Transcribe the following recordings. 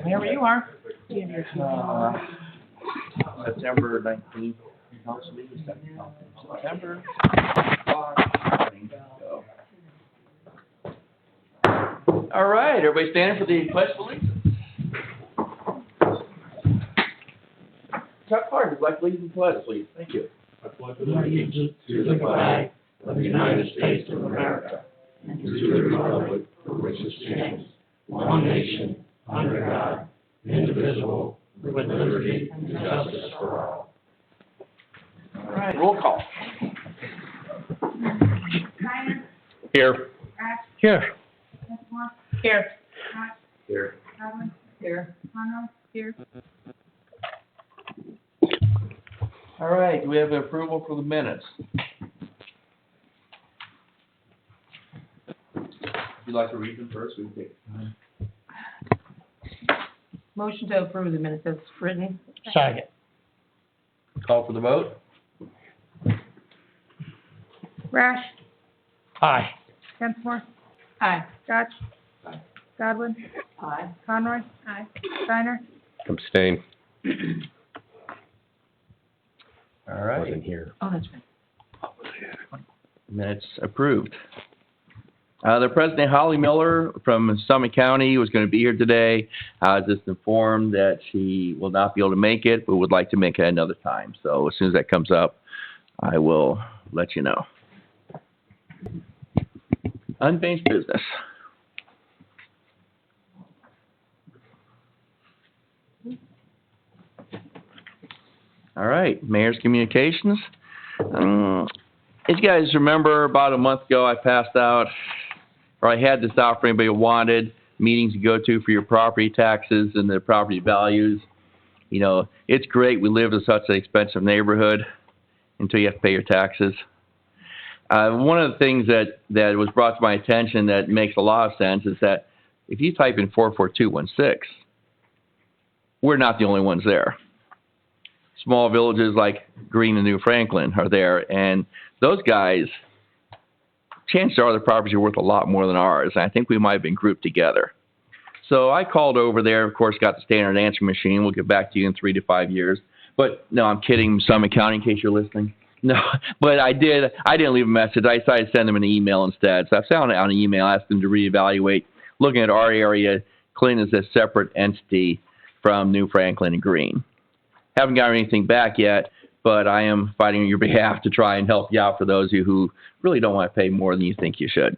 Wherever you are. September 19th. Council meeting, September. All right, everybody standing for the pledge of allegiance. Chuck Clark, would you like to lead the pledge, please? Thank you. I pledge allegiance to the flag of the United States of America and to the republic for which it stands, one nation, under God, indivisible, with liberty and justice for all. All right, roll call. Ryan, Here. Ash, Here. Westmore, Here. Scott, Here. Godwin, Here. Conroe, here. All right, do we have approval for the minutes? Would you like to read them first? We can take time. Motion to approve the minutes as written. Second. Call for the vote. Rash, Aye. Westmore, Aye. Scott, Aye. Godwin, Aye. Conroy, Steiner, Abstain. All right, Wasn't here. Oh, that's right. minutes approved. The President Holly Miller from Summit County was going to be here today. I was just informed that she will not be able to make it, but would like to make it another time. So as soon as that comes up, I will let you know. Unfinished business. All right, Mayor's Communications. As you guys remember, about a month ago, I passed out, or I had this out for anybody who wanted meetings to go to for your property taxes and the property values. You know, it's great. We live in such an expensive neighborhood until you have to pay your taxes. One of the things that was brought to my attention that makes a lot of sense is that if you type in 44216, we're not the only ones there. Small villages like Green and New Franklin are there, and those guys, chances are their properties are worth a lot more than ours. And I think we might have been grouped together. So I called over there, of course, got the standard answering machine. We'll get back to you in 3 to 5 years. But no, I'm kidding, Summit County, in case you're listening. No, but I didn't leave a message. I decided to send them an email instead. So I found it on an email, asked them to reevaluate. Looking at our area, Clinton is a separate entity from New Franklin and Green. Haven't got anything back yet, but I am fighting on your behalf to try and help you out for those of you who really don't want to pay more than you think you should.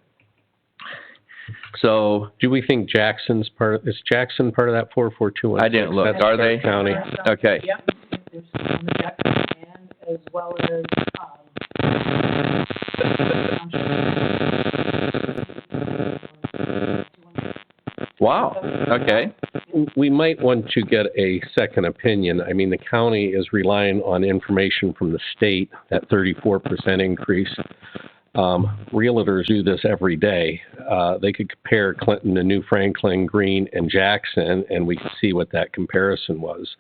So, do we think Jackson's is Jackson part of that 442? I didn't look. Are they? County. Okay. Yep. There's some in Jackson and as well as, Wow. Okay. We might want to get a second opinion. I mean, the county is relying on information from the state, that 34% increase. Realtors do this every day. They could compare Clinton to New Franklin, Green, and Jackson, and we could see what that comparison was.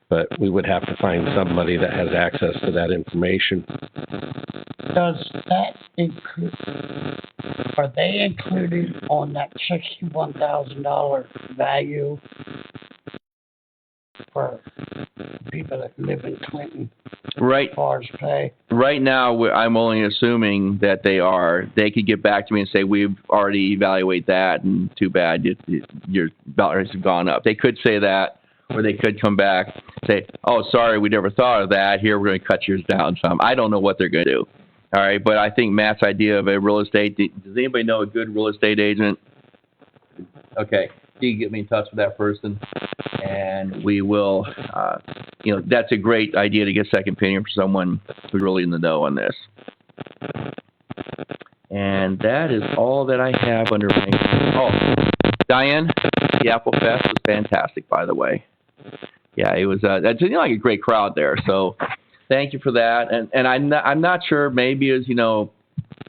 But we would have to find somebody that has access to that information. Does that include, are they included on that $61,000 value for people that live in Clinton? Right. As far as pay? Right now, I'm only assuming that they are. They could get back to me and say, we've already evaluated that, and too bad, your values have gone up. They could say that, or they could come back and say, oh, sorry, we never thought of that. Here, we're going to cut yours down some. I don't know what they're going to do. All right, but I think Matt's idea of a real estate, does anybody know a good real estate agent? Okay, you can get me in touch with that person, and we will, that's a great idea to get second opinion from someone who's really in the know on this. And that is all that I have under my, Diane, the Apple Fest was fantastic, by the way. Yeah, it was, that's like a great crowd there, so thank you for that. And I'm not sure, maybe it was,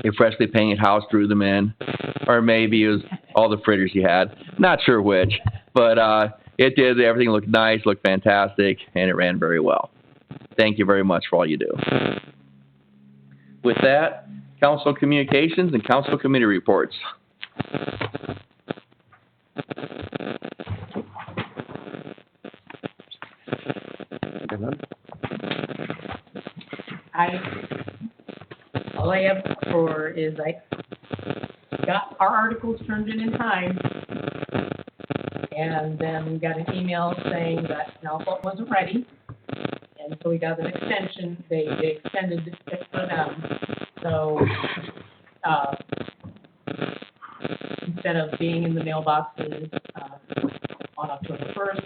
a freshly painted house drew them in, or maybe it was all the fritters you had. Not sure which, but it did. Everything looked nice, looked fantastic, and it ran very well. Thank you very much for all you do. With that, council communications and council committee reports. All I have for is I got our articles turned in time, and then we got an email saying that Norfolk wasn't ready, and so we got an extension. They extended it for them. So instead of being in the mailboxes on October 1st,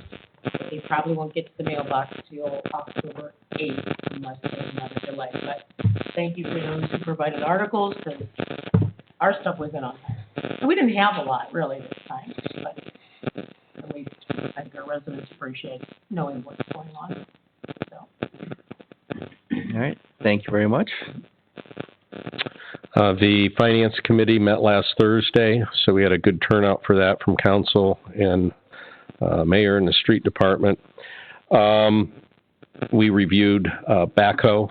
they probably won't get to the mailbox till October 8th unless there's another delay. But thank you for those who provided articles, because our stuff was in on time. And we didn't have a lot really this time, but I think our residents appreciate knowing what's going on. So. All right, thank you very much. The Finance Committee met last Thursday, so we had a good turnout for that from council and mayor and the street department. We reviewed backhoe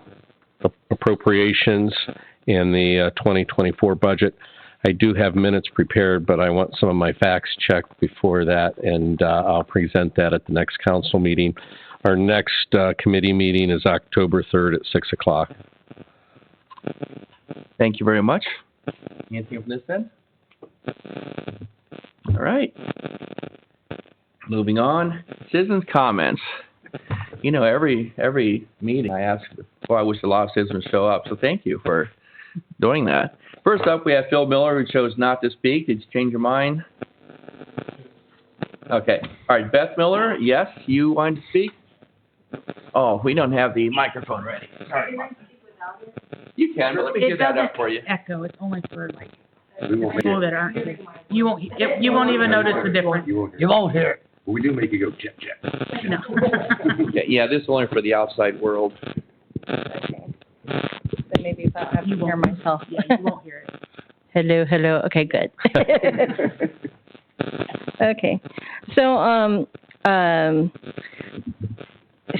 appropriations in the 2024 budget. I do have minutes prepared, but I want some of my facts checked before that, and I'll present that at the next council meeting. Our next committee meeting is October 3rd at 6 o'clock. Thank you very much. Anything from this end? All right. Moving on, citizens' comments. You know, every meeting I ask, well, I wish a lot of citizens show up, so thank you for doing that. First up, we have Phil Miller, who chose not to speak. Did you change your mind? Okay. All right, Beth Miller, yes, you wanted to speak? Oh, we don't have the microphone ready. Sorry about that. You can, but let me get that up for you. Echo, it's only for like people that aren't, you won't even notice the difference. You won't hear it. We do make you go check, check. No. Yeah, this is only for the outside world. Okay. So maybe if I have to hear myself. Yeah, you won't hear it. Hello. Okay, good. Okay. So,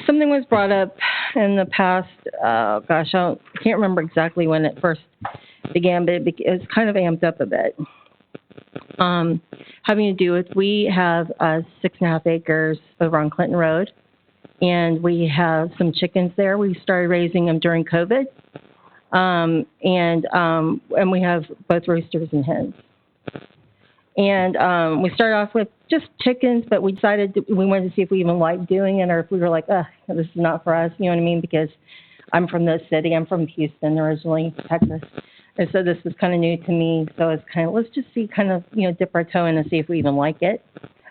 something was brought up in the past, I can't remember exactly when it first began, but it's kind of amped up a bit. Having to do with, we have 6.5 acres over on Clinton Road, and we have some chickens there. We started raising them during COVID, and we have both roosters and hens. And we started off with just chickens, but we decided we wanted to see if we even liked doing it, or if we were like, this is not for us, you know what I mean? Because I'm from this city. I'm from Houston originally, Texas. And so this was kind of new to me. So it's kind of, let's just see, kind of, dip our toe in and see if we even like it.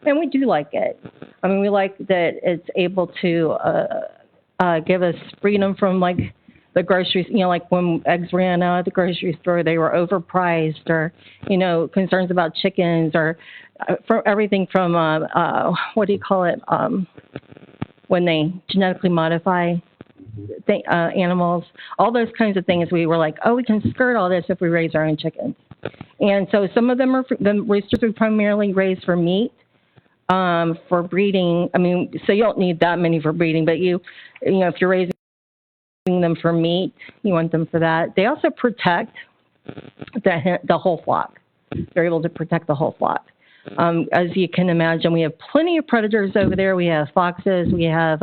And we do like it. I mean, we like that it's able to give us freedom from, like, the groceries, like when eggs ran out at the grocery store, they were overpriced, or, concerns about chickens, or for everything from, what do you call it, when they genetically modify animals, all those kinds of things. We were like, we can skirt all this if we raise our own chickens. And so some of them are, the roosters we primarily raise for meat, for breeding. I mean, so you don't need that many for breeding, but if you're raising them for meat, you want them for that. They also protect the whole flock. They're able to protect the whole flock. As you can imagine, we have plenty of predators over there. We have foxes, we have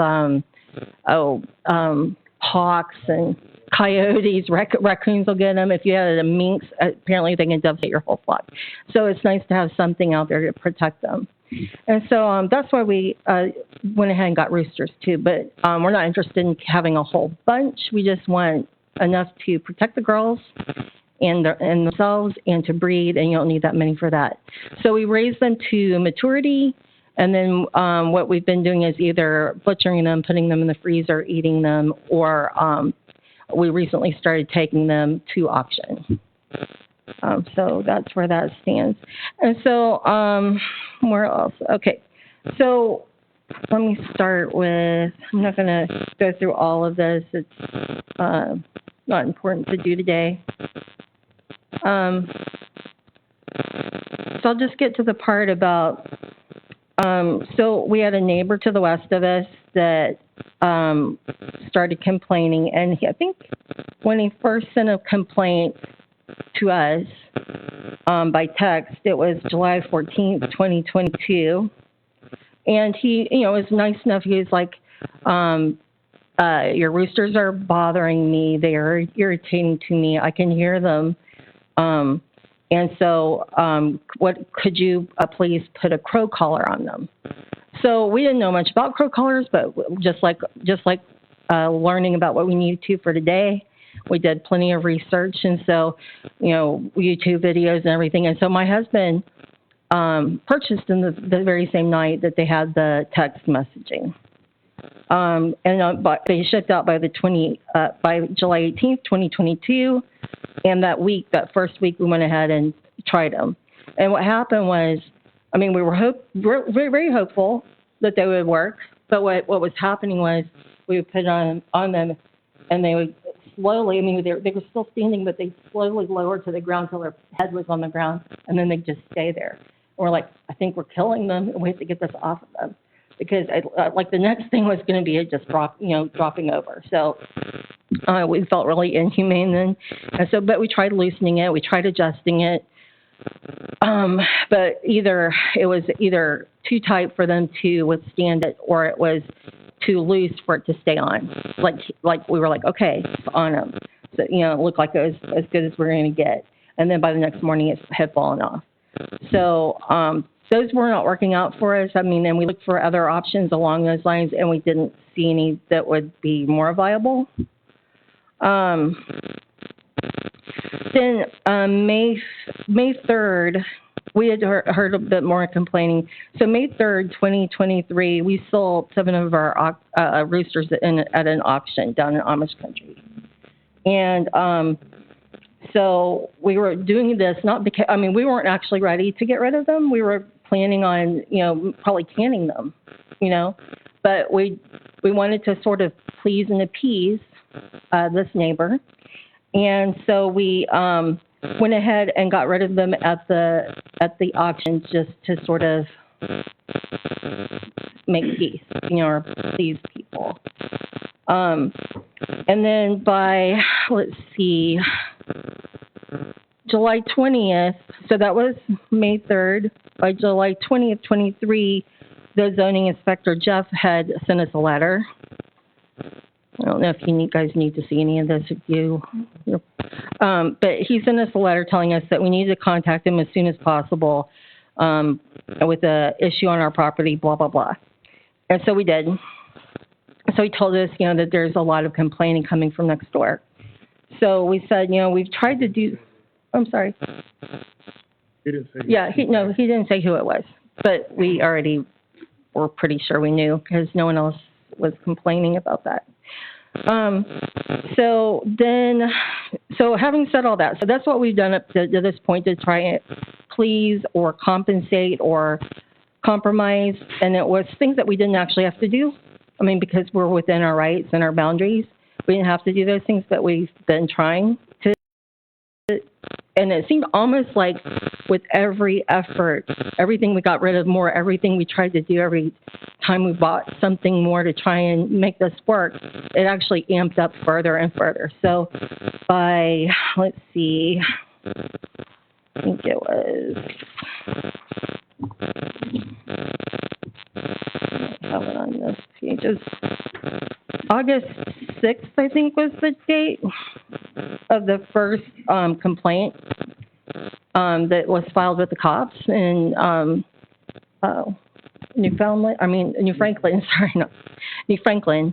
hawks and coyotes, raccoons will get them. If you had a minx, apparently they can devastate your whole flock. So it's nice to have something out there to protect them. And so that's why we went ahead and got roosters too. But we're not interested in having a whole bunch. We just want enough to protect the girls and themselves, and to breed, and you don't need that many for that. So we raise them to maturity, and then what we've been doing is either butchering them, putting them in the freezer, eating them, or we recently started taking them to auction. So that's where that stands. And so where else? Okay, so let me start with, I'm not going to go through all of this. It's not important to do today. So I'll just get to the part about, so we had a neighbor to the west of us that started complaining, and I think when he first sent a complaint to us by text, it was July 14th, 2022, and he, was nice enough. He was like, your roosters are bothering me. They are irritating to me. I can hear them. And so, what could you please put a crow collar on them? So we didn't know much about crow collars, but just like learning about what we needed to for today, we did plenty of research, and so, YouTube videos and everything. And so my husband purchased in the very same night that they had the text messaging. But they shipped out by by July 18th, 2022. And that first week, we went ahead and tried them. And what happened was, we were very, very hopeful that they would work. But what was happening was, we would put it on them, and they would slowly, they were still standing, but they slowly lowered to the ground till their head was on the ground, and then they'd just stay there. And we're like, I think we're killing them, and we have to get this off of them. Because the next thing was going to be just dropping over. So we felt really inhumane then. And so, but we tried loosening it, we tried adjusting it. But it was either too tight for them to withstand it, or it was too loose for it to stay on. Like we were like, okay, it's on them. So, it looked like it was as good as we're going to get. And then by the next morning, it had fallen off. So, those were not working out for us. And we looked for other options along those lines, and we didn't see any that would be more viable. Then May 3rd, we had heard a bit more complaining. So May 3rd, 2023, we sold 7 of our roosters at an auction down in Amish country. And so we were doing this not because, we weren't actually ready to get rid of them. We were planning on, probably canning them, but we wanted to sort of please and appease this neighbor. And so we went ahead and got rid of them at the auction, just to sort of make peace, or please people. And then by, July 20th, so that was May 3rd. By July 20th, 23, the zoning inspector, Jeff, had sent us a letter. I don't know if you guys need to see any of this. But he sent us a letter telling us that we needed to contact him as soon as possible with an issue on our property, blah, blah, blah. And so we did. So he told us, that there's a lot of complaining coming from next door. So we said, we've tried to do... I'm sorry. He didn't say. Yeah, he didn't say who it was, but we already were pretty sure we knew, because no one else was complaining about that. So having said all that, so that's what we've done up to this point, to try and please or compensate or compromise, and it was things that we didn't actually have to do. Because we're within our rights and our boundaries, we didn't have to do those things, but we've been trying to. And it seemed almost like with every effort, everything we got rid of more, everything we tried to do, every time we bought something more to try and make this work, it actually amped up further and further. So by, I think it was, I have it on this page, August 6th, I think, was the date of the first complaint that was filed with the cops in New Franklin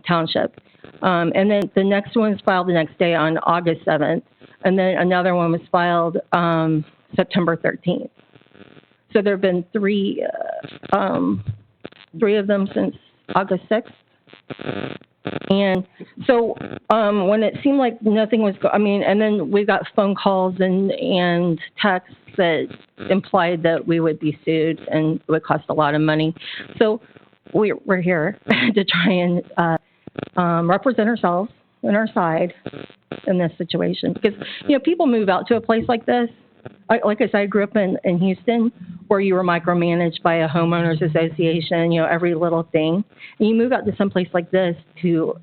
Township. And then the next one was filed the next day on August 7th. And then another one was filed September 13th. So there have been three of them since August 6th. And so when it seemed like nothing was, and then we got phone calls and texts that implied that we would be sued and it would cost a lot of money. So we're here to try and represent ourselves and our side in this situation. Because, people move out to a place like this. Like I said, I grew up in Houston, where you were micromanaged by a homeowners association, every little thing. And you move out to some place like this to,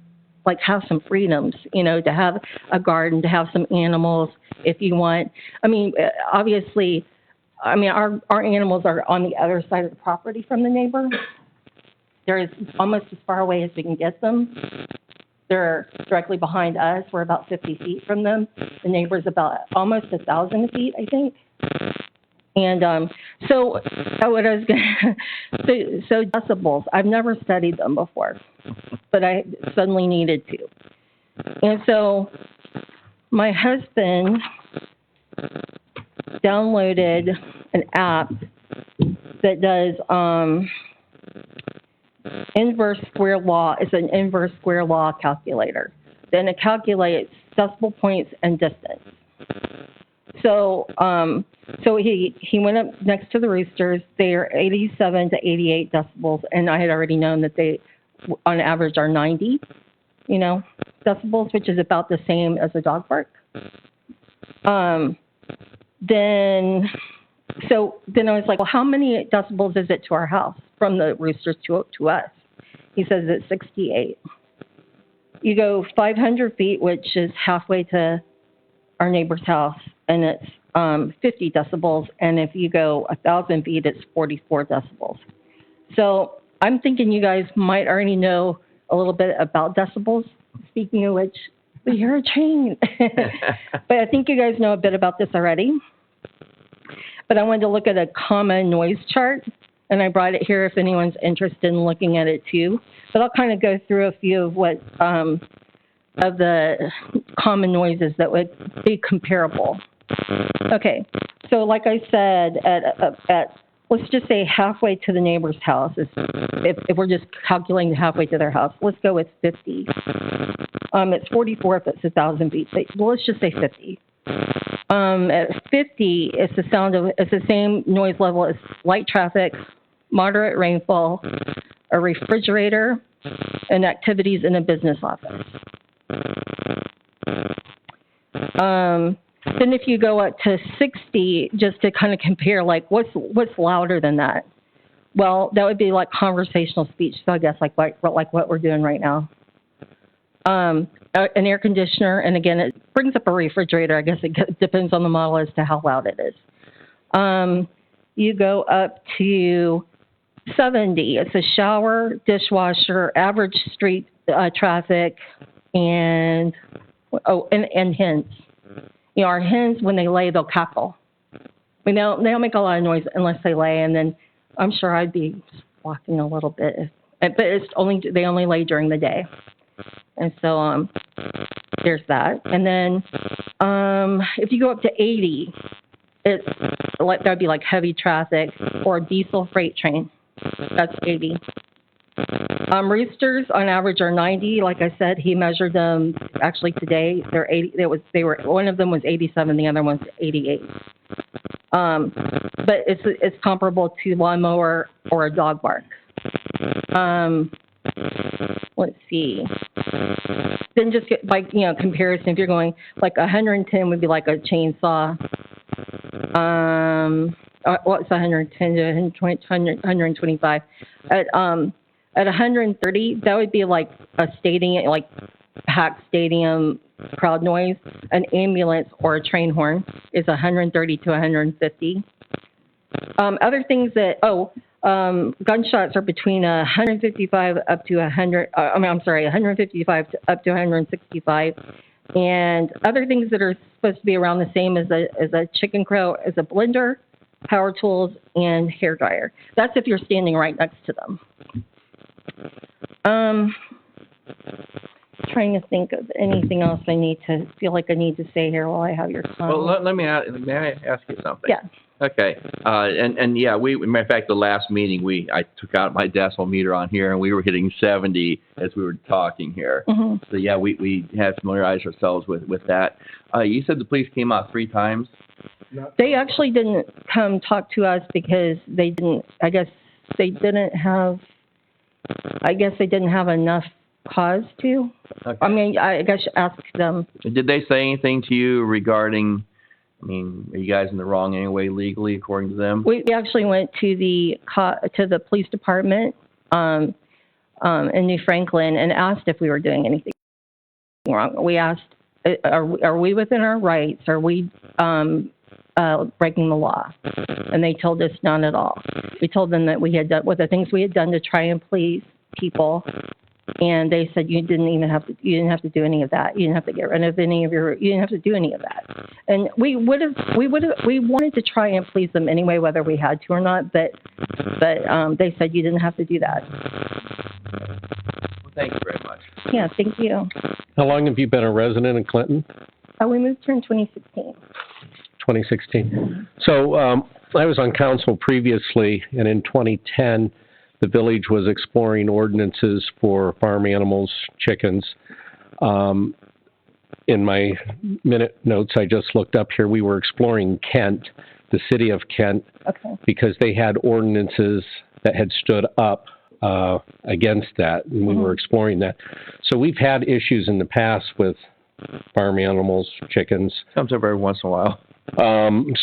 have some freedoms, to have a garden, to have some animals if you want. Obviously, our animals are on the other side of the property from the neighbor. They're almost as far away as we can get them. They're directly behind us. We're about 50 feet from them. The neighbor's about almost 1,000 feet, I think. And so what I was gonna, so decibels, I've never studied them before, but I suddenly needed to. And so my husband downloaded an app that does inverse square law. It's an inverse square law calculator. Then it calculates decibel points and distance. So so he went up next to the roosters. They are 87 to 88 decibels, and I had already known that they, on average, are 90, decibels, which is about the same as a dog bark. Then I was like, well, how many decibels is it to our house from the roosters to us? He says it's 68. You go 500 feet, which is halfway to our neighbor's house, and it's 50 decibels. And if you go 1,000 feet, it's 44 decibels. So I'm thinking you guys might already know a little bit about decibels. Speaking of which, we hear a train. But I think you guys know a bit about this already. But I wanted to look at a common noise chart, and I brought it here if anyone's interested in looking at it too. But I'll kind of go through a few of what of the common noises that would be comparable. Okay, so like I said, at let's just say halfway to the neighbor's house, if we're just calculating halfway to their house, let's go with 50. It's 44 if it's 1,000 feet. Well, let's just say 50. At 50, it's the same noise level as light traffic, moderate rainfall, a refrigerator, and activities in a business office. Then if you go up to 60, just to kind of compare, like what's louder than that? Well, that would be like conversational speech. So I guess like what we're doing right now. An air conditioner, and again, it brings up a refrigerator. I guess it depends on the model as to how loud it is. You go up to 70. It's a shower, dishwasher, average street traffic, and hens. Our hens, when they lay, they'll cackle. They don't make a lot of noise unless they lay, and then I'm sure I'd be squawking a little bit. But they only lay during the day. And so there's that. And then if you go up to 80, that would be like heavy traffic or a diesel freight train. That's 80. Roosters on average are 90. Like I said, he measured them actually today. They're 80. One of them was 87, the other one's 88. But it's comparable to lawnmower or a dog bark. Let's see. Then just get comparison. If you're going like 110 would be like a chainsaw. What's 110 to 125? At 130, that would be like a stadium, like packed stadium crowd noise. An ambulance or a train horn is 130 to 150. Other things that gunshots are between 155 up to 100. 155 up to 165. And other things that are supposed to be around the same as a chicken crow is a blender, power tools, and hair dryer. That's if you're standing right next to them. Trying to think of anything else I feel like I need to say here while I have your time. Well, may I ask you something? Yeah. Okay. And yeah, matter of fact, the last meeting, I took out my decimal meter on here, and we were hitting 70 as we were talking here. Mm-hmm. So yeah, we have familiarized ourselves with that. You said the police came out 3 times? They actually didn't come talk to us because they didn't have enough cause to. Okay. I mean, I guess ask them. Did they say anything to you regarding, are you guys in the wrong anyway legally according to them? We actually went to the police department in New Franklin and asked if we were doing anything wrong. We asked, are we within our rights? Are we breaking the law? And they told us none at all. We told them that we had done, with the things we had done to try and please people, And they said you didn't have to do any of that. You didn't have to get rid of you didn't have to do any of that. And we wanted to try and please them anyway, whether we had to or not, but they said you didn't have to do that. Well, thank you very much. Yeah, thank you. How long have you been a resident in Clinton? We moved here in 2016. 2016. So I was on council previously, and in 2010, the village was exploring ordinances for farm animals, chickens. In my minute notes I just looked up here, we were exploring Kent, the city of Kent, Okay. because they had ordinances that had stood up against that, and we were exploring that. So we've had issues in the past with farm animals, chickens. Comes up every once in a while.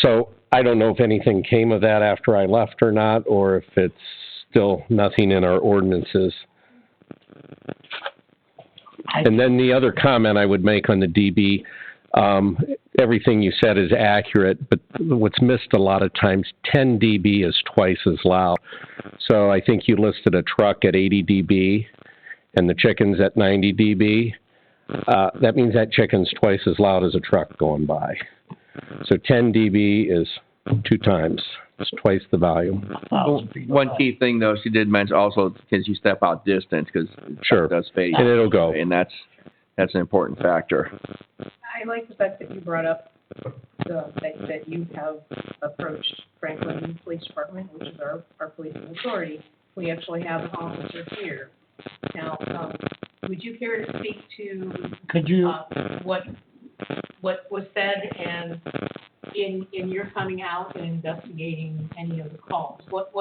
So I don't know if anything came of that after I left or not, or if it's still nothing in our ordinances. And then the other comment I would make on the DB, everything you said is accurate, but what's missed a lot of times, 10 dB is twice as loud. So I think you listed a truck at 80 dB and the chicken's at 90 dB. That means that chicken's twice as loud as a truck going by. So 10 dB is 2 times. It's twice the volume. One key thing, though, she did mention also, because you step out distance, because Sure. does fade. And it'll go. And that's an important factor. I like the fact that you brought up that you have approached Franklin Police Department, which is our policing authority. We actually have an officer here. Now, would you care to speak to Could you, what was said and in your coming out and investigating any of the calls? What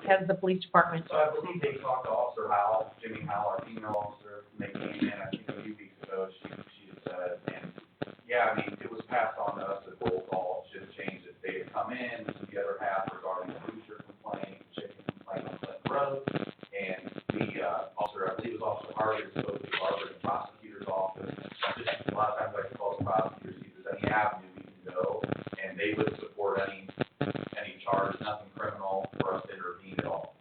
has the police department? So I believe they talked to Officer Howell, Jimmy Howell, our female officer, and they came in, I think a few weeks ago, she had said, and yeah, I mean, it was passed on to us as roll call, should have changed it. They had come in, the other half regarding the rooster complaint, chicken complaint on Clinton Road, and the officer, I believe it was Officer Harvey, was supposed to be Harvard and prosecutor's office. Just a lot of times I can call the prosecutor, see if there's any avenue we can go, and they wouldn't support any charge, nothing criminal for us to intervene at all.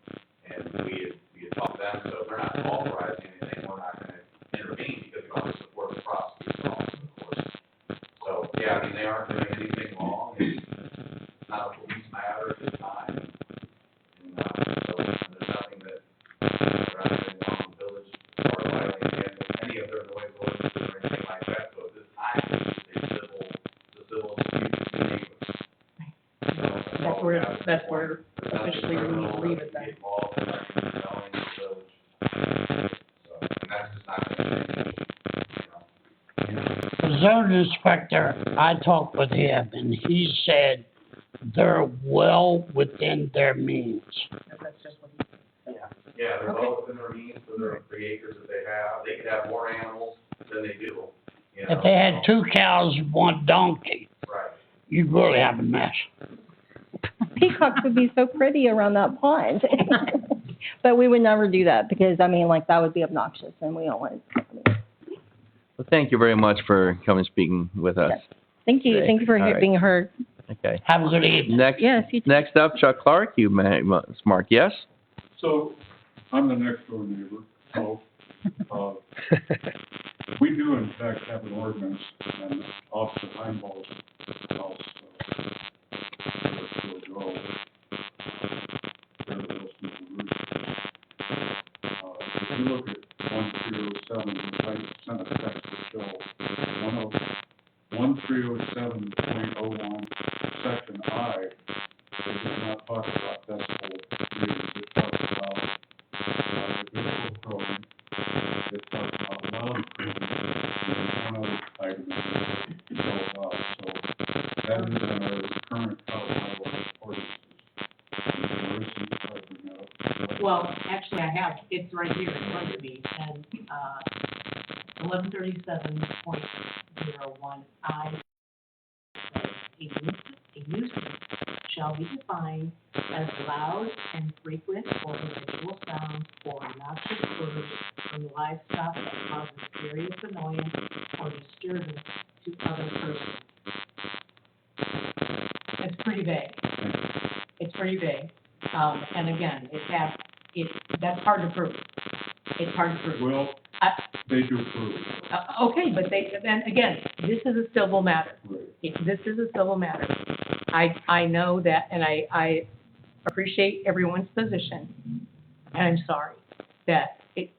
And we had talked to them, so if they're not authorizing anything, we're not gonna intervene because we don't support the prosecutor's office, of course. So, yeah, I mean, they aren't doing anything wrong, it's not a police matter at this time. And, so there's nothing that, they're not doing wrong in the village, or violating any of their noise ordinances or anything like that, so at this time, it's a civil dispute. That's where officially we need to leave it then. the zoning inspector, I talked with him, and he said they're well within their means. That's just what he said. Yeah, they're well within their means for the acres that they have. They could have more animals than they do, you know. If they had 2 cows and 1 donkey, Right. you'd really have a mess. Peacocks would be so pretty around that pond. But we would never do that because, I mean, like, that would be obnoxious and we don't want it. Well, thank you very much for coming and speaking with us. Yes. Thank you. Great. Thank you for All right. being heard. Okay. Have a good evening. Yes, you too. Next up, Chuck Clark, you may, Mark, yes? So, I'm the next door neighbor, so, we do in fact have an ordinance, and Officer Heinball's house, Village Road, if you look at 1307, I sent a text to show 1307.01, section I, it does not talk about decibel readings, it talks about the decibel code, it talks about loud code, and one other item that you know about, so that is in our current Colorado ordinances. And there is some covering up. Well, actually, I have, it's right here in front of me, and, 1137.01I, a nuisance shall be defined as loud and frequent or individual sounds or obnoxious odors from livestock that causes serious annoyance or disturbance to other persons. It's pretty vague. It's pretty vague. And again, that's hard to prove. It's hard to prove. Well, I- they do prove. Okay, but then again, this is a civil matter. Right. This is a civil matter. I know that, and I appreciate everyone's position, and I'm sorry that it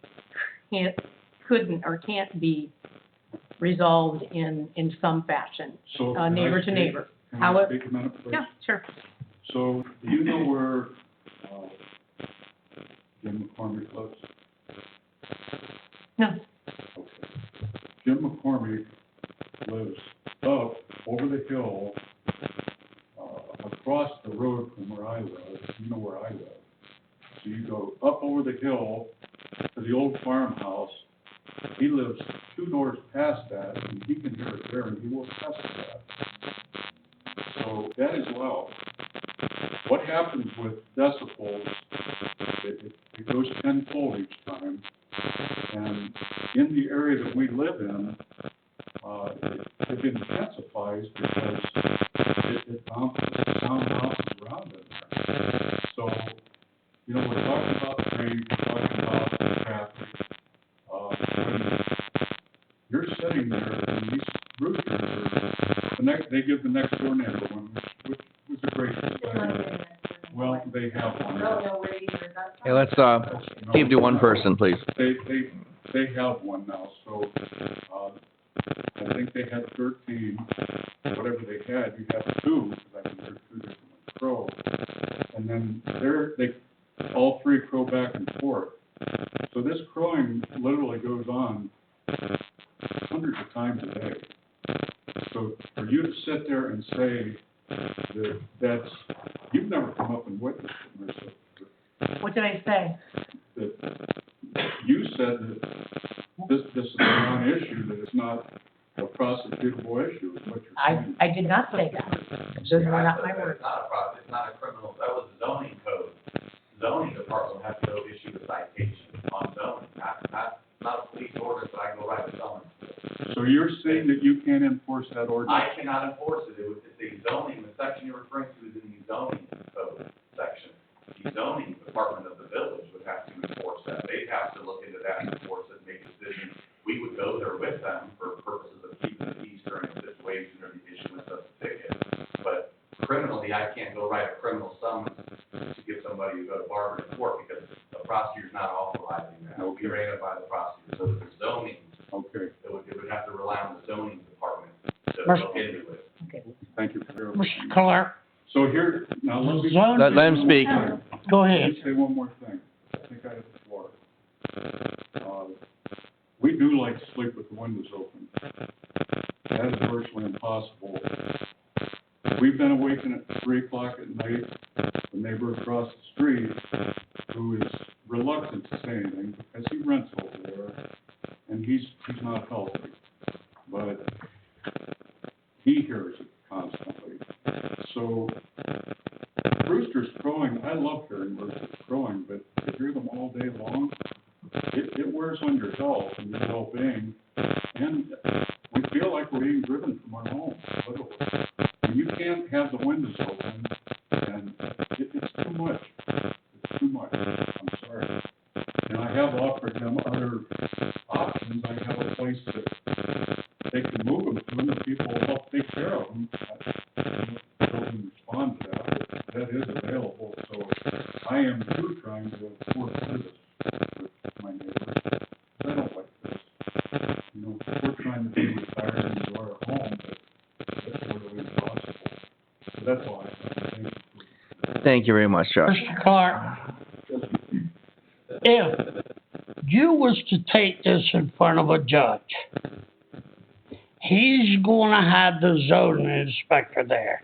couldn't or can't be resolved in some fashion, So can I neighbor to speak? neighbor. Can How I it- speak a minute, please? Yeah, sure. So, do you know where, Jim McCormick lives? No, Okay. Jim McCormick lives up over the hill, across the road from where I live. You know where I live. So you go up over the hill to the old farmhouse. He lives 2 doors past that, and he can hear it there, and he will test that. So that is loud. What happens with decibels, it goes tenfold each time. And in the area that we live in, it intensifies because it bounces, sound bounces around in there. So, you know, we're talking about trains, we're talking about traffic. When you're sitting there and these roosters are, they give the next door neighbor one, which was a great thing. Well, they have one. Hey, let's, Steve, do one person, please. They have one now, so, I think they had 13, whatever they had, you have 2, because I think they're 2 different ones crow. And then all 3 crow back and forth. So this crowing literally goes on hundreds of times a day. So for you to sit there and say that's, you've never come up and witnessed it, Marissa. what did I say? That you said that this is a non-issue, that it's not a prosecutable issue, is what you're saying. I did not say that. Those were not my words. It's not a process, it's not a criminal, that was zoning code. Zoning department has to go issue a citation on zoning, not a police ordinance that I can go write a zoning. So you're saying that you can't enforce that ordinance? I cannot enforce it, it's the zoning, the section you're referring to is in the zoning code section. The zoning department of the village would have to enforce that, they'd have to look into that and enforce it, make decisions. We would go there with them for purposes of keeping the peace during a situation or the issuance of a ticket. But criminally, I can't go write a criminal summons to get somebody to go to Barber in court because the prosecutor's not authorizing that. It would be granted by the prosecutor. So the zoning, Okay, it would have to rely on the zoning department to Mr. look into it. thank you for Mr. clarifying. Clark, So here, now let me. Zone- Let him speak. go Let ahead. me say one more thing. I think I have the floor. We do like to sleep with the windows open. That is virtually impossible. We've been awakened at 3 o'clock at night. The neighbor across the street, who is reluctant to say anything because he rents over there, and he's not healthy. But he hears it constantly. So roosters crowing, I love hearing roosters crowing, but to hear them all day long, it wears on your health and your well-being, and we feel like we're being driven from our homes, literally. When you can't have the windows open, and it's too much. It's too much. I'm sorry. And I have offered them other options. I have a place that they can move them to, and the people will help take care of them. I don't respond to that, but that is available. So I am too trying to work through this with my neighbors. I don't like this. You know, we're trying to be retired and enjoy our home, but that's really impossible. So that's all I have. Thank you. Thank you very much, Josh. Mr. Clark, if you was to take this in front of a judge, he's gonna have the zoning inspector there.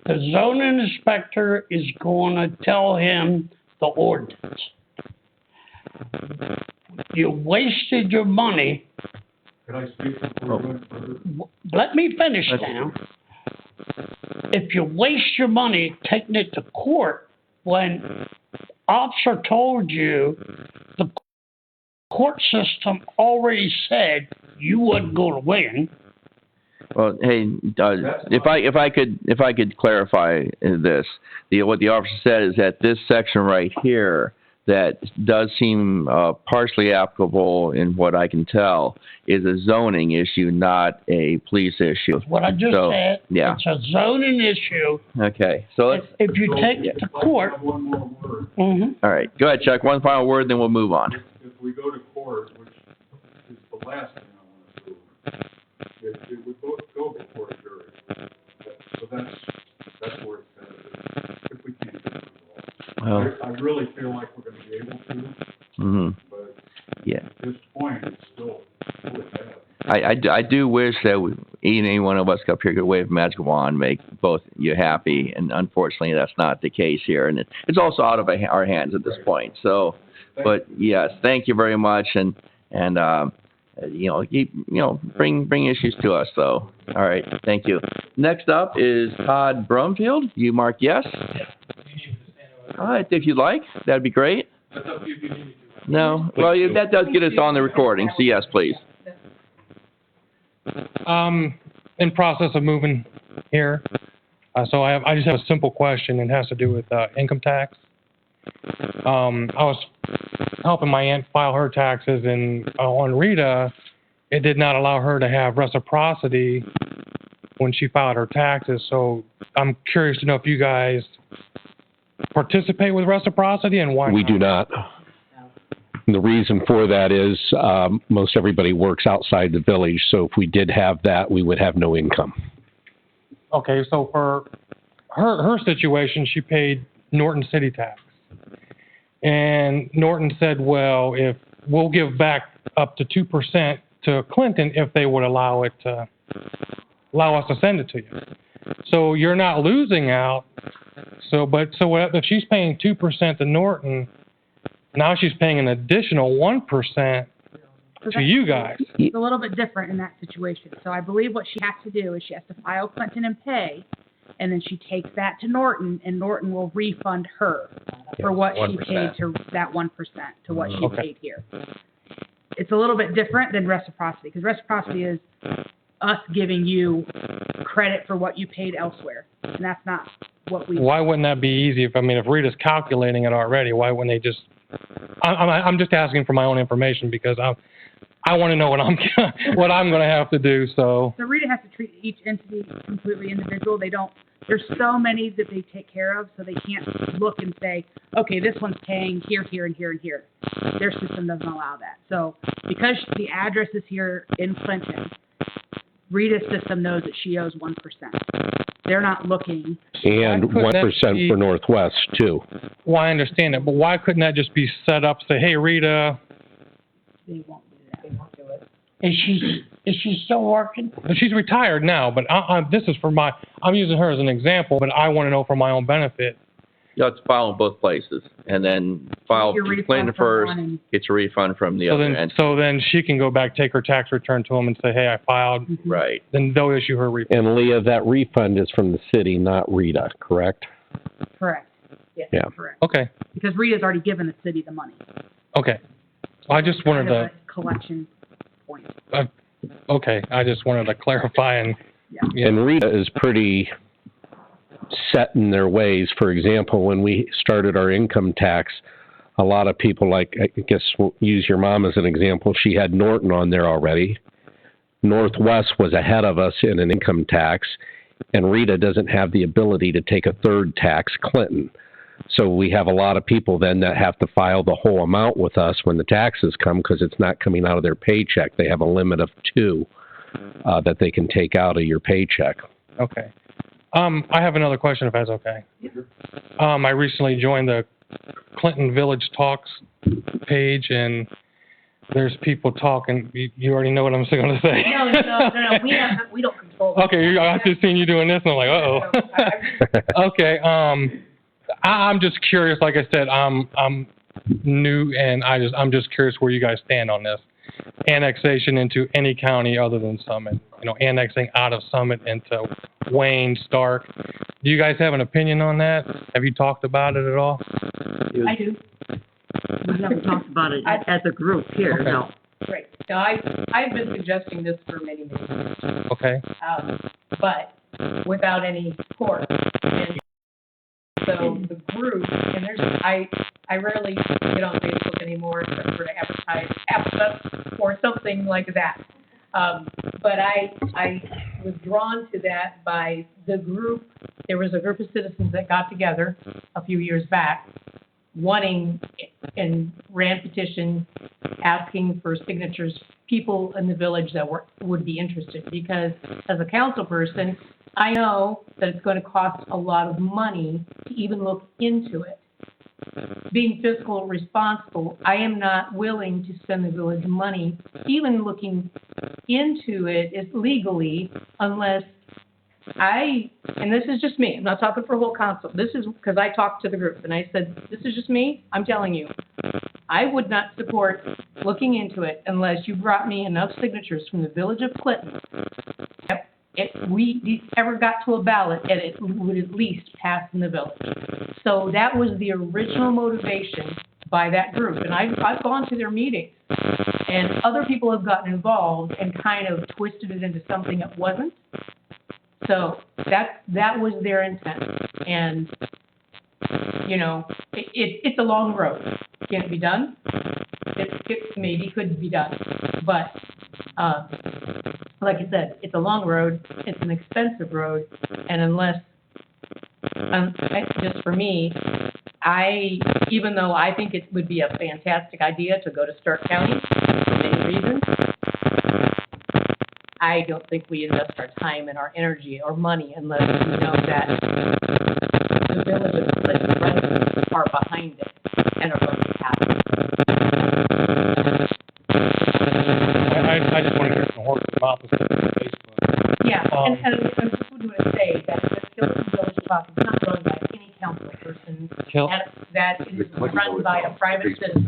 The zoning inspector is gonna tell him the ordinance. You wasted your money. Could I speak before we go further? Let me finish now. If you waste your money taking it to court, when officer told you the court system already said you wasn't gonna win. Well, hey, if I could clarify this, what the officer said is that this section right here, that does seem partially applicable in what I can tell is a zoning issue, not a police issue. What I just So, said, yeah. it's a zoning issue. Okay, so let's, If you take it to court, One more word. all right, go ahead, Chuck, one final word, then we'll move on. If we go to court, which is the last thing I want to do, it would go before a jury. So that's where it's headed, if we can't get it resolved. I really feel like we're gonna be able to, but Yeah. at this point, it's still really bad. I do wish that any one of us up here could wave a magic wand, make both you happy, and unfortunately, that's not the case here, and it's also out of our hands at this point. So, but yes, thank you very much, and bring issues to us. So, all right, thank you. Next up is Todd Brumfield. You mark yes. All right, if you'd like, that'd be great. No, well, that does get us on the recording. So yes, please. In process of moving here, so I just have a simple question, and it has to do with income tax. I was helping my aunt file her taxes, and on Rita, it did not allow her to have reciprocity when she filed her taxes. So I'm curious to know if you guys participate with reciprocity and why. We do not. And the reason for that is most everybody works outside the village, so if we did have that, we would have no income. Okay, so for her situation, she paid Norton city tax. And Norton said, well, if we'll give back up to 2% to Clinton if they would allow us to send it to you. So you're not losing out. So if she's paying 2% to Norton, now she's paying an additional 1% to you guys. It's a little bit different in that situation. So I believe what she has to do is she has to file Clinton and pay, and then she takes that to Norton, and Norton will refund her for what she paid to that 1% to what she paid here. It's a little bit different than reciprocity, because reciprocity is us giving you credit for what you paid elsewhere, and that's not what we. Why wouldn't that be easy? If Rita's calculating it already, why wouldn't they just? I'm just asking for my own information because I want to know what I'm going to have to do. So Rita has to treat each entity completely individual. There's so many that they take care of, so they can't look and say, okay, this one's paying here, here, and here, and here. Their system doesn't allow that. So because the address is here in Clinton, Rita's system knows that she owes 1%. They're not looking. And 1% for Northwest, too. Well, I understand it, but why couldn't that just be set up, say, hey, Rita. They won't do that. They won't do it. is she still working? She's retired now, but this is I'm using her as an example, but I want to know for my own benefit. You have to file in both places, and then file Clinton first, get your refund from the other end. So then she can go back, take her tax return to them and say, hey, I filed. Right. Then they'll issue her refund. And Leah, that refund is from the city, not Rita, correct? Correct. Yes, Yeah. correct. Okay. Because Rita's already given the city the money. Okay. I just wanted to. Collection point. Okay, I just wanted to clarify and. Yeah. And Rita is pretty set in their ways. For example, when we started our income tax, a lot of people, like, I guess we'll use your mom as an example. She had Norton on there already. Northwest was ahead of us in an income tax, and Rita doesn't have the ability to take a third tax, Clinton. So we have a lot of people then that have to file the whole amount with us when the taxes come because it's not coming out of their paycheck. They have a limit of 2 that they can take out of your paycheck. Okay. I have another question, if that's okay. I recently joined the Clinton Village Talks page, and there's people talking. You already know what I'm going to say. No. We don't control. Okay, I've just seen you doing this, and I'm like, uh-oh. Okay. I'm just curious. Like I said, I'm new, and I'm just curious where you guys stand on this annexation into any county other than Summit. Annexing out of Summit into Wayne, Stark. Do you guys have an opinion on that? Have you talked about it at all? I do. We haven't talked about it as a group here, okay. no. Right. No, I've been suggesting this for many years. Okay. But without any court. And So the group, and I rarely get on Facebook anymore except for to advertise Apple or something like that. But I was drawn to that by the group. There was a group of citizens that got together a few years back, wanting and ran petition asking for signatures, people in the village that would be interested. Because as a council person, I know that it's going to cost a lot of money to even look into it. Being fiscal responsible, I am not willing to spend the village money, even looking into it is legally, unless and this is just me, I'm not talking for whole council, this is because I talked to the group, and I said, this is just me, I'm telling you, I would not support looking into it unless you brought me enough signatures from the village of Clinton. If we ever got to a ballot, and it would at least pass in the village. So that was the original motivation by that group, and I've gone to their meetings, and other people have gotten involved and kind of twisted it into something it wasn't. So that was their intent, and you know, it's a long road. Can it be done? It maybe could be done, but like I said, it's a long road. It's an expensive road, and unless just for me, even though I think it would be a fantastic idea to go to Stark County for many reasons, I don't think we invest our time and our energy or money unless we know that the village of Clinton residents are behind it and are going to pass it. I just want to hear from horse's mouth instead of Facebook. Yeah, and I just would want to say that the Skeleton Village Park is not run by any council person. That is run by a private citizen.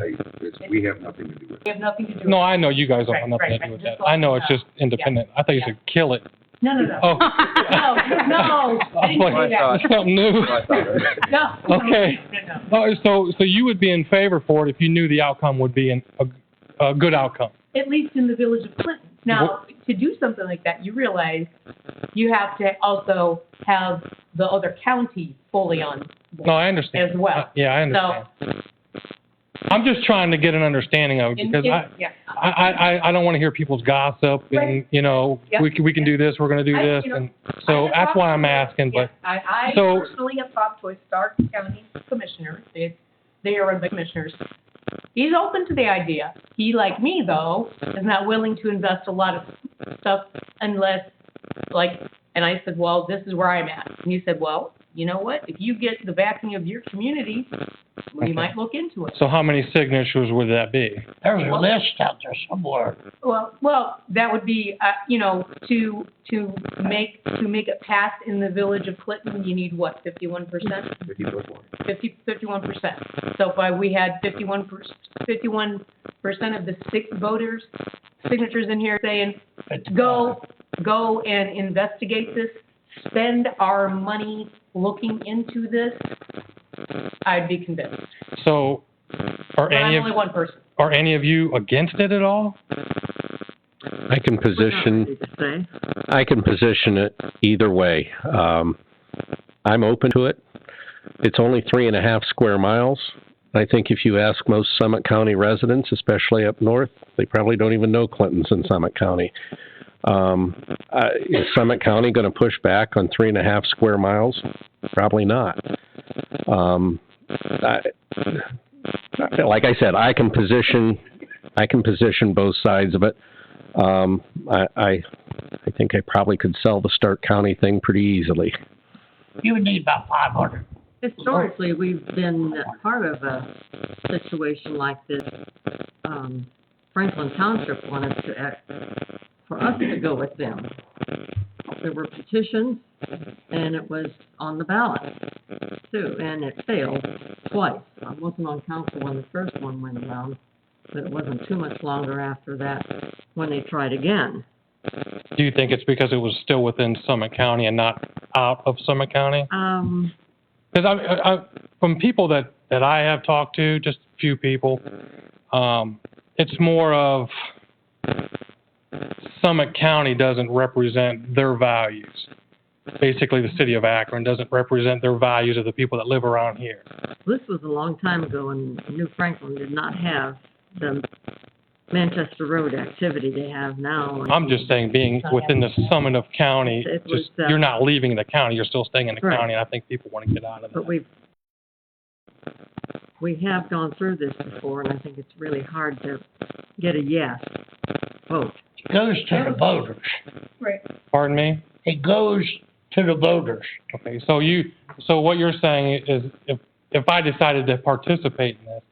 We have nothing to do with it. We have nothing to do with it. No, I know you guys don't have nothing to do with that. I know it's just independent. I thought you said kill it. No. Oh. No, I didn't say that. That's something new. No. Okay. No. So you would be in favor for it if you knew the outcome would be a good outcome? At least in the village of Clinton. Now, to do something like that, you realize you have to also have the other county fully on board. No, I understand. As well. Yeah, I understand. So, I'm just trying to get an understanding of it because I don't want to hear people's gossip and, you know, we can do this, we're going to do this. And so that's why I'm asking. But I personally have talked to a Stark County commissioner. They are the commissioners. He's open to the idea. He, like me, though, is not willing to invest a lot of stuff unless, and I said, well, this is where I'm at. And he said, well, you know what? If you get the backing of your community, we might look into it. So how many signatures would that be? There's a list out there somewhere. Well, that would be, to make it pass in the village of Clinton, you need what, 51%? 51%. So if we had 51% of the 6 voters signatures in here saying, go and investigate this, spend our money looking into this, I'd be convinced. So are only one person. Are any of you against it at all? I can position it either way. I'm open to it. It's only 3.5 square miles. I think if you ask most Summit County residents, especially up north, they probably don't even know Clinton's in Summit County. Is Summit County going to push back on 3.5 square miles? Probably not. Like I said, I can position both sides of it. I think I probably could sell the Stark County thing pretty easily. You would need about 500. Historically, we've been part of a situation like this. Franklin Township wanted for us to go with them. There were petitions, and it was on the ballot, too, and it failed twice. I wasn't on council when the first one went around, but it wasn't too much longer after that when they tried again. Do you think it's because it was still within Summit County and not out of Summit County? Because I from people that I have talked to, just a few people, it's more of Summit County doesn't represent their values. basically the city of Akron, doesn't represent their values of the people that live around here. This was a long time ago, and New Franklin did not have the Manchester Road activity they have now. And I'm just saying, being within the summit of county, It was, just, you're not leaving the county, you're still staying in the Right. county, and I think people want to get out of But that. we have gone through this before, and I think it's really hard to get a yes vote. It goes to the voters. Pardon me? It goes to the voters. Okay, so what you're saying is, if I decided to participate in this,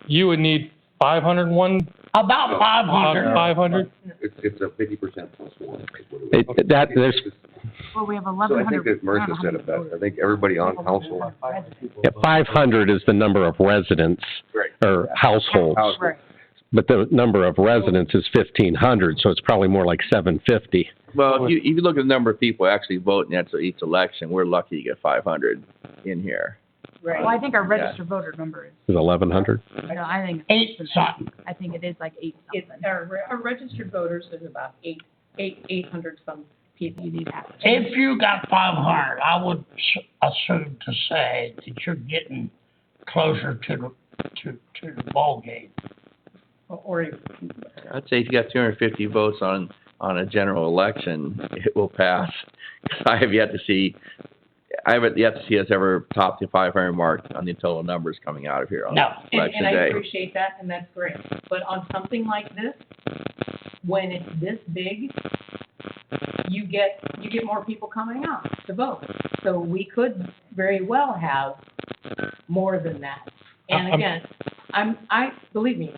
you would need 501, About 500. 500? It's a 50% plus one. There's Well, we have So I 1,100. think that Martha said it best. I think everybody on council. 500 is the number of residents Right. or households. Right. But the number of residents is 1,500, so it's probably more like 750. Well, if you look at the number of people actually voting at each election, we're lucky to get 500 in here. Well, I think our registered voter number is, Is 1,100? no, I think. 8-something. I think it is like 8 It's, something. our registered voters is about 800 some people. You need half. If you got 500, I would assume to say that you're getting closer to the ball game. Or I'd say if you got 250 votes on a general election, it will pass. I have yet to see us ever top the 500 mark on the total numbers coming out of here on No. election and I day. appreciate that, and that's great. But on something like this, when it's this big, you get more people coming out to vote. So we could very well have more than that. And again, believe me,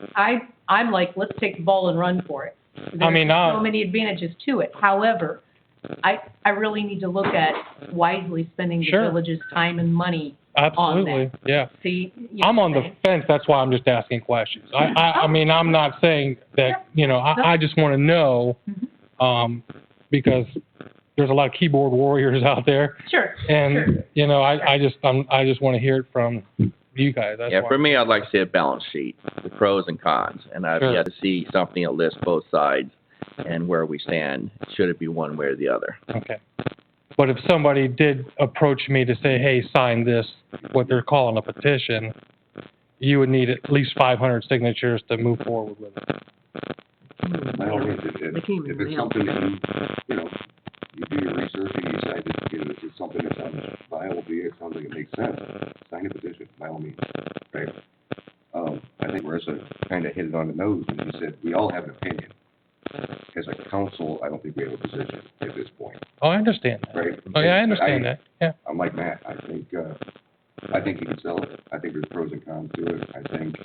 I'm like, let's take the ball and run for it. There's so many advantages to it. However, I really need to look at wisely spending the Sure. village's time and money Absolutely, on that. yeah. See? you know I'm on what the I'm fence, that's why I'm just asking questions. I mean, I'm not saying that, I just want to know, because there's a lot of keyboard warriors out there. saying? Sure, And, sure. I just want to hear it from you guys, that's Yeah, why. for me, I'd like to see a balance sheet, the pros and cons, and I've Sure. yet to see something that lists both sides and where we stand, should it be one way or the other. Okay. But if somebody did approach me to say, hey, sign this, what they're calling a petition, you would need at least 500 signatures to move forward with it. By all means, if it's something that you do your research and you decide that, this is something that sounds viable to you, it sounds like it makes sense, sign a petition, by all means, right? I think Marissa kind of hit it on the nose when she said, we all have an opinion. As a council, I don't think we have a position at this point, Oh, I understand that. right? Oh, yeah, I understand that, yeah. I'm like Matt, I think you can sell it, I think there's pros and cons to it, I think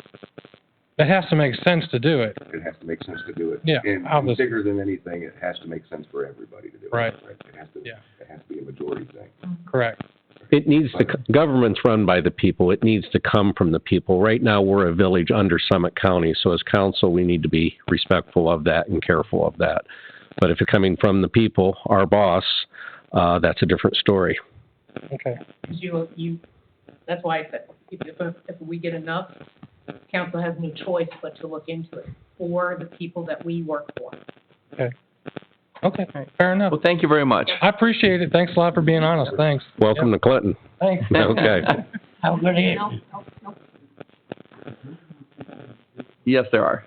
It has to make sense to do it. it has to make sense to do it. Yeah, And obviously. bigger than anything, it has to make sense for everybody to do it. Right. It has to, Yeah. it has to be a majority thing. Correct. It needs to, government's run by the people. It needs to come from the people. Right now, we're a village under Summit County, so as council, we need to be respectful of that and careful of that. But if it's coming from the people, our boss, that's a different story. Because Okay. that's why I said, if we get enough, council has no choice but to look into it for the people that we work for. Okay. Okay, fair enough. Well, thank you very much. I appreciate it. Thanks a lot for being honest. Thanks. Welcome to Clinton. Thanks. Okay. Have a good evening. Yes, there are.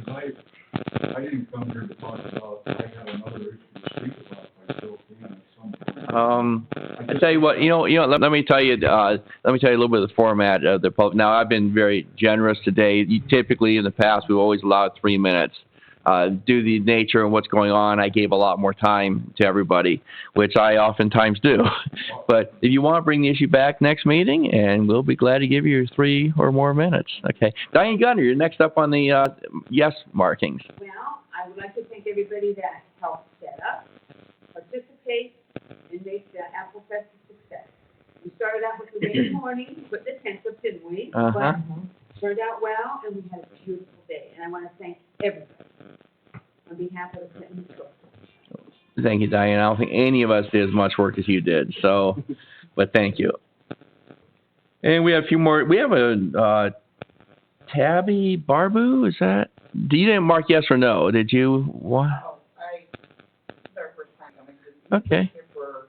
I didn't come here to talk about, I have another issue to speak about, I still can at some point. I tell you what, let me tell you a little bit of the format of the public. Now, I've been very generous today. Typically, in the past, we've always allowed 3 minutes. Due to the nature and what's going on, I gave a lot more time to everybody, which I oftentimes do. But if you want to bring the issue back next meeting, and we'll be glad to give you 3 or more minutes. Okay. Diane Gunner, you're next up on the yes markings. Well, I would like to thank everybody that helped set up, participate, and make the Apple Fest a success. We started out with the rainy morning, put the tents up, didn't we? Uh-huh. But turned out well, and we had a beautiful day. And I want to thank everybody on behalf of the Clinton Historical. Thank you, Diane. I don't think any of us did as much work as you did, so, but thank you. And we have a few more. We have a Tabby Barbu, is that? You didn't mark yes or no, did you? What? It's our first time coming to Okay. Here for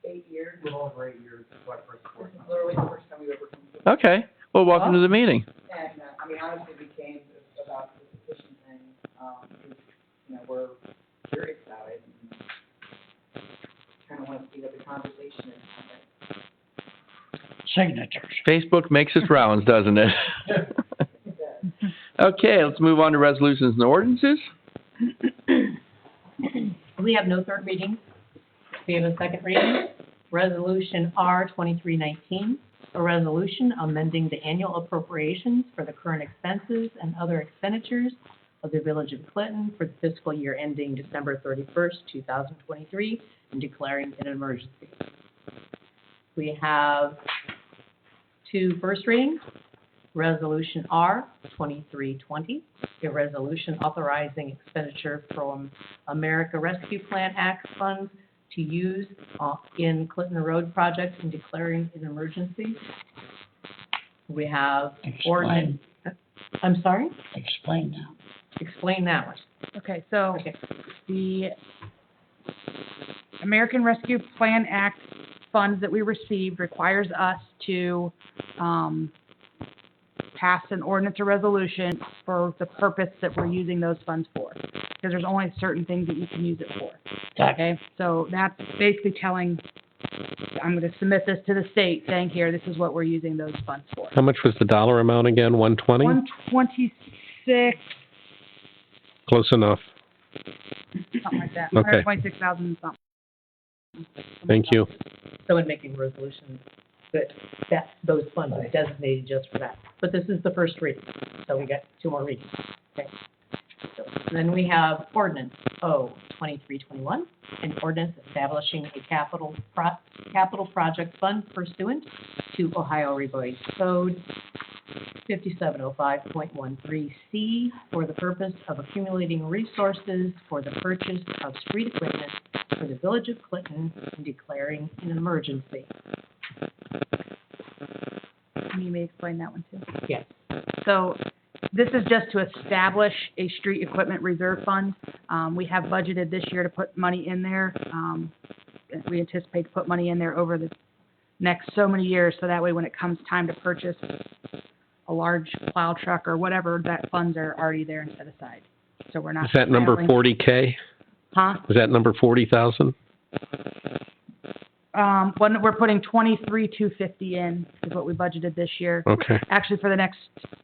8 years. A little over 8 years, is what first This is literally the first time we've ever come to. Okay. Well, welcome to the meeting. And, I mean, honestly, we came about the petition thing, because, you know, we're curious about it. And kind of want to speed up the conversation and signatures. Facebook makes its rounds, doesn't it? Okay, let's move on to resolutions and ordinances. We have no third reading. We have a second reading. Resolution R 2319, a resolution amending the annual appropriations for the current expenses and other expenditures of the Village of Clinton for the fiscal year ending December 31st, 2023, and declaring an emergency. We have two first readings. Resolution R 2320, a resolution authorizing expenditure from America Rescue Plan Act funds to use in Clinton Road projects and declaring an emergency. We have ordinance. I'm sorry? Explain now. Explain that one. Okay, so Okay. the American Rescue Plan Act funds that we received requires us to, pass an ordinance or resolution for the purpose that we're using those funds for. Because there's only certain things that you can use it for. Okay, so that's basically telling, I'm gonna submit this to the state saying, here, this is what we're using those funds for. How much was the dollar amount again? 120? 126, Close enough. something like that. Okay. 126,000 something. Thank you. So in making resolutions, that those funds are designated just for that. But this is the first reading, so we got two more readings. Okay. So, and then we have ordinance O 2321, an ordinance establishing a capital project fund pursuant to Ohio Revised Code 5705.13C for the purpose of accumulating resources for the purchase of street equipment for the Village of Clinton and declaring an emergency. Can you maybe explain that one too? Yes. So this is just to establish a street equipment reserve fund. We have budgeted this year to put money in there. We anticipate to put money in there over the next so many years, so that way when it comes time to purchase a large plow truck or whatever, that funds are already there and set aside. So we're not. Is that number scrambling. 40K? Huh? Is that number 40,000? When we're putting 23,250 in is what we budgeted this year. Okay. Actually, for the next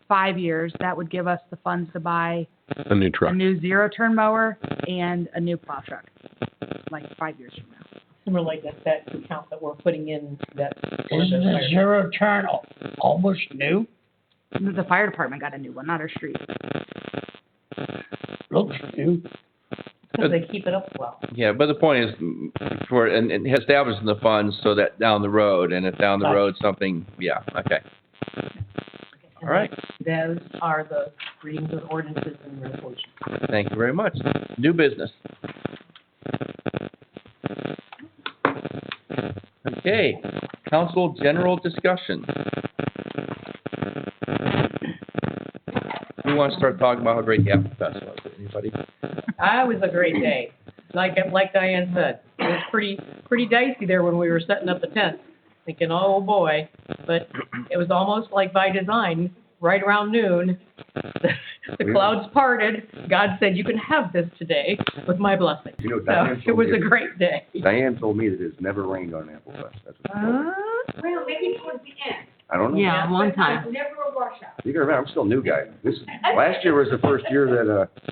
5 years, that would give us the funds to buy A new truck. a new zero-turn mower and a new plow truck, like 5 years from now. Similar like that account that we're putting in that. Isn't the zero turn almost new? The fire department got a new one, not our street. Looks new. Because they keep it up well. Yeah, but the point is, and establishing the funds so that down the road, and if down the road something, yeah, okay. All right. Those are the readings of ordinances and resolutions. Thank you very much. New business. Okay, council general discussion. Who wants to start talking about how great the Apple Fest was? Anybody? It was a great day. Like Diane said, it was pretty dicey there when we were setting up the tent, thinking, oh boy. But it was almost like by design. Right around noon, the clouds parted. God said, "You can have this today with my blessing." You know, So Diane it was told a me- great day. Diane told me that it's never rained on Apple Fest. That's what she told me. Well, maybe towards the end. I don't know. Yeah, one But time. never a washout. You gotta remember, I'm still a new guy. Last year was the first year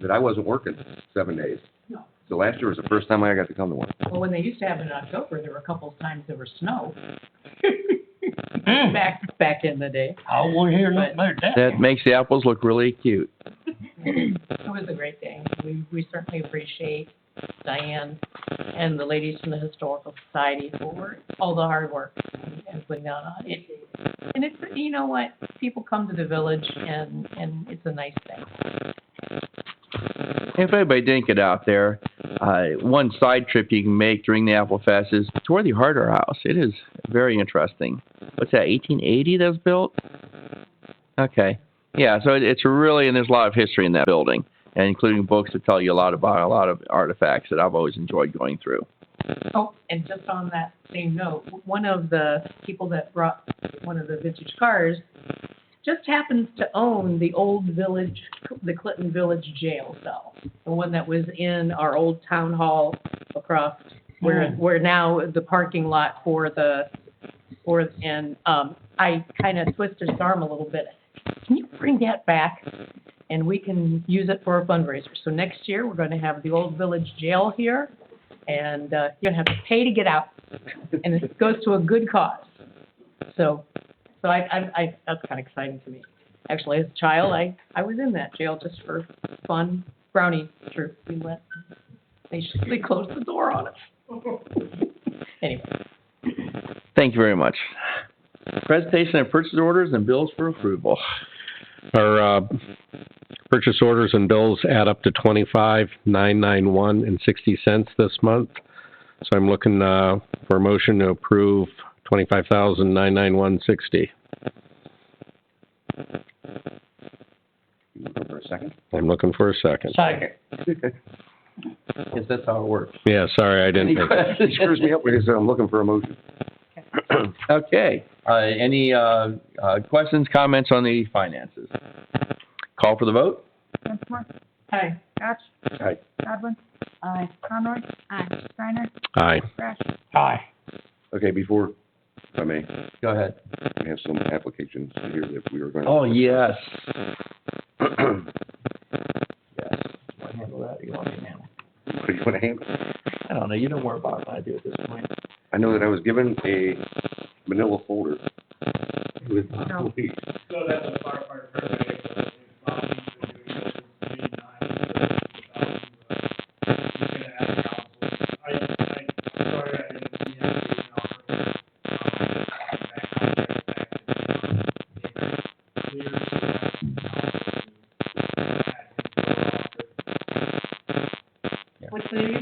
that I wasn't working 7 days. No. So last year was the first time I got to come to one. Well, when they used to have it in October, there were a couple of times there was snow. back in the day. I won't hear nothing about that. That makes the apples look really cute. It was a great day. We certainly appreciate Diane and the ladies from the Historical Society for all the hard work and putting that on. And it's, you know what, people come to the village and it's a nice thing. If anybody didn't get out there, one side trip you can make during the Apple Fest is tour the Harder House. It is very interesting. What's that, 1880 that was built? Okay. Yeah, so it's really, and there's a lot of history in that building, and including books that tell you a lot about a lot of artifacts that I've always enjoyed going through. Oh, and just on that same note, one of the people that brought one of the vintage cars just happens to own the old village, the Clinton Village jail cell, the one that was in our old town hall across where now the parking lot I kind of twisted his arm a little bit. Can you bring that back? And we can use it for a fundraiser. So next year, we're going to have the old village jail here, and you're going to have to pay to get out. And it goes to a good cause. So I that's kind of exciting to me. Actually, as a child, I was in that jail just for fun. Brownie troop. We went. They closed the door on us. Anyway. Thank you very much. Presentation of purchase orders and bills for approval. Our purchase orders and bills add up to $25,991.60 this month. So I'm looking for a motion to approve $25,991.60. You looking for a second? I'm looking for a second. Second. Guess that's how it works. Yeah, sorry, I didn't. It screws me up because I'm looking for a motion. Okay. Any questions, comments on the finances? Call for the vote. Dinsmore, Hi. Batch, Aye. Godwin. Aye. Conroy. Aye. Steiner. Aye. Trash. Aye. Okay, before, if I may, Go ahead. we have some applications here that we were going to. Oh, yes. Yes. Want to handle that? Or you want me to handle it? What do you want to handle? I don't know. You don't worry about it. I do at this point. I know that I was given a manila folder with No. So that's a firefighter permit, What's the name?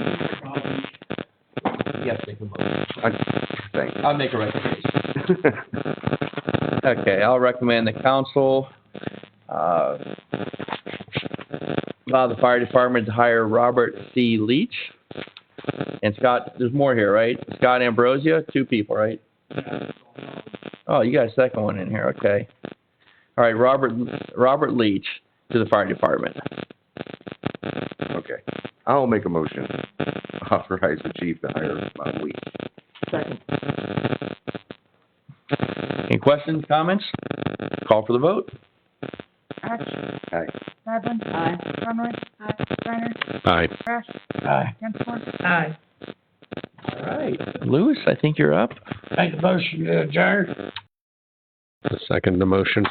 Yes, make a motion. Thanks. I'll make a recommendation. Okay, I'll recommend the council allow the fire department to hire Robert C. Leach and Scott, there's more here, right? Scott Ambrosia, 2 people, right? Oh, you got a second one in here, okay. All right, Robert Leach to the fire department. Okay. I'll make a motion. Authorize the chief to hire Bob Lee. Second. Any questions, comments? Call for the vote. Batch, Aye. Godwin. Aye. Conroy. Aye. Steiner. Aye. Trash. Aye. Dinsmore. Aye. All right, Lewis, I think you're up. Make a motion to adjourn. Second the motion.